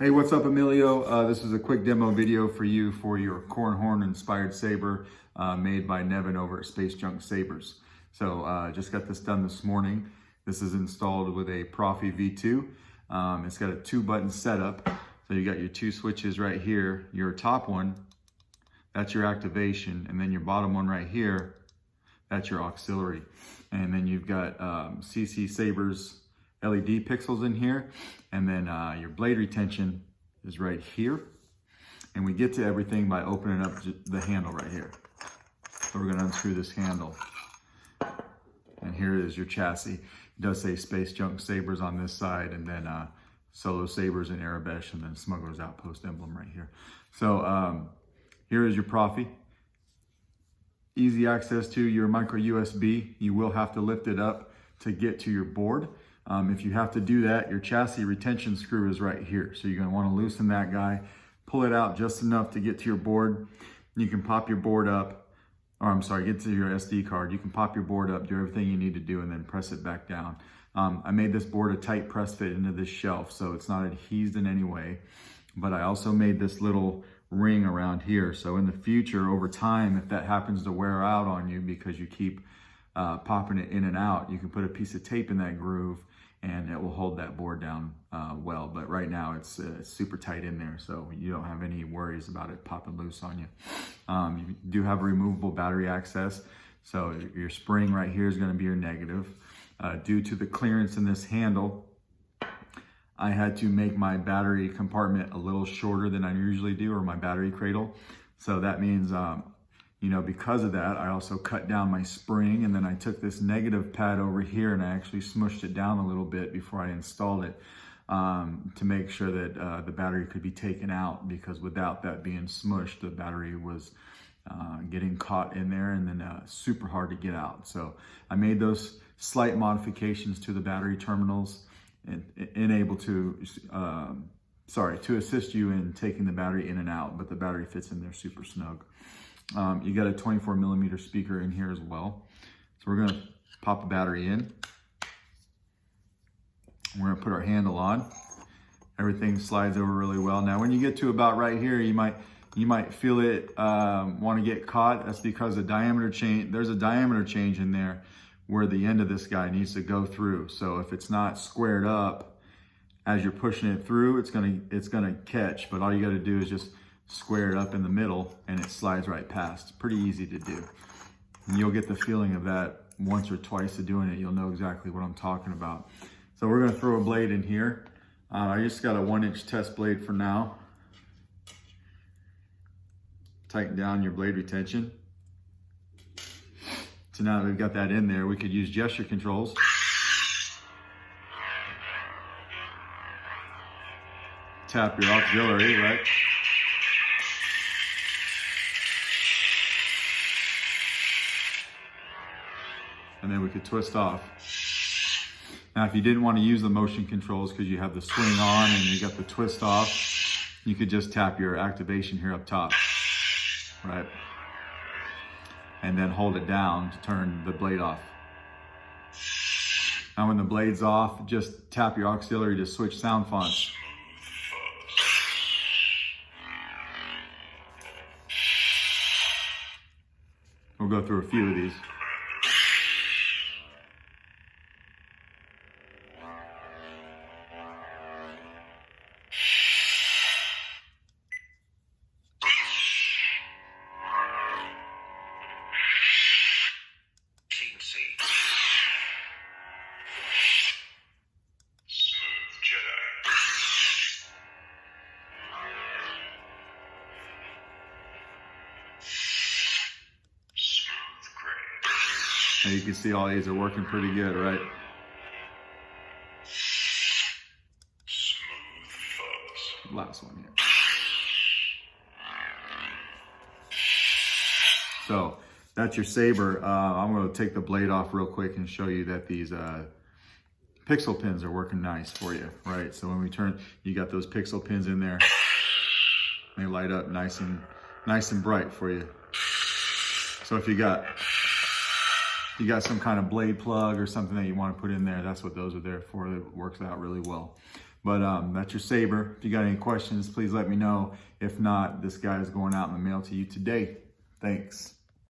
Hey, what's up, Emilio? This is a quick demo video for you for your corn horn inspired saber made by Nevin over at Space Junk Sabers. So just got this done this morning. This is installed with a Proffie V2. It's got a 2-button setup. So you got your 2 switches right here. Your top one, that's your activation. And then your bottom one right here, that's your auxiliary. And then you've got CC Sabers LED pixels in here, and then your blade retention is right here. And we get to everything by opening up the handle right here. So we're going to unscrew this handle, and here is your chassis. It does say Space Junk Sabers on this side, and then Solo Sabers in Arabesh, and then Smuggler's Outpost emblem right here. So here is your Proffie. Easy access to your micro USB. You will have to lift it up to get to your board. If you have to do that, your chassis retention screw is right here. So you're going to want to loosen that guy, pull it out just enough to get to your board. You can pop your board up, or I'm sorry, get to your SD card. You can pop your board up, do everything you need to do, and then press it back down. I made this board a tight press fit into this shelf, so it's not adhesed in any way. But I also made this little ring around here. So in the future, over time, if that happens to wear out on you because you keep popping it in and out, you can put a piece of tape in that groove and it will hold that board down well. But right now it's super tight in there, so you don't have any worries about it popping loose on you. You do have removable battery access, so your spring right here is going to be your negative. Due to the clearance in this handle, I had to make my battery compartment a little shorter than I usually do, or my battery cradle. So that means because of that, I also cut down my spring, and then I took this negative pad over here and I actually smushed it down a little bit before I installed it to make sure that the battery could be taken out, because without that being smushed, the battery was getting caught in there and then super hard to get out. So I made those slight modifications to the battery terminals and to assist you in taking the battery in and out, but the battery fits in there super snug. You got a 24mm speaker in here as well. So we're going to pop the battery in. We're going to put our handle on. Everything slides over really well. Now when you get to about right here, you might feel it want to get caught. That's because there's a diameter change in there where the end of this guy needs to go through. So if it's not squared up as you're pushing it through, it's gonna catch. But all you got to do is just square it up in the middle and it slides right past. Pretty easy to do. And you'll get the feeling of that once or twice of doing it. You'll know exactly what I'm talking about. So we're gonna throw a blade in here. I just got a 1-inch test blade for now. Tighten down your blade retention. So now that we've got that in there, we could use gesture controls. Tap your auxiliary, right? And then we could twist off. Now, if you didn't want to use the motion controls because you have the swing on and you got the twist off, you could just tap your activation here up top, right? And then hold it down to turn the blade off. Now when the blade's off, just tap your auxiliary to switch sound fonts. We'll go through a few of these. And you can see all these are working pretty good, right? Last one here. So that's your Saber. I'm going to take the blade off real quick and show you that these pixel pins are working nice for you, right? So when we turn, you got those pixel pins in there. They light up nice and bright for you. So if you got some kind of blade plug or something that you want to put in there, that's what those are there for. It works out really well. But that's your Saber. If you got any questions, please let me know. If not, this guy is going out in the mail to you today. Thanks.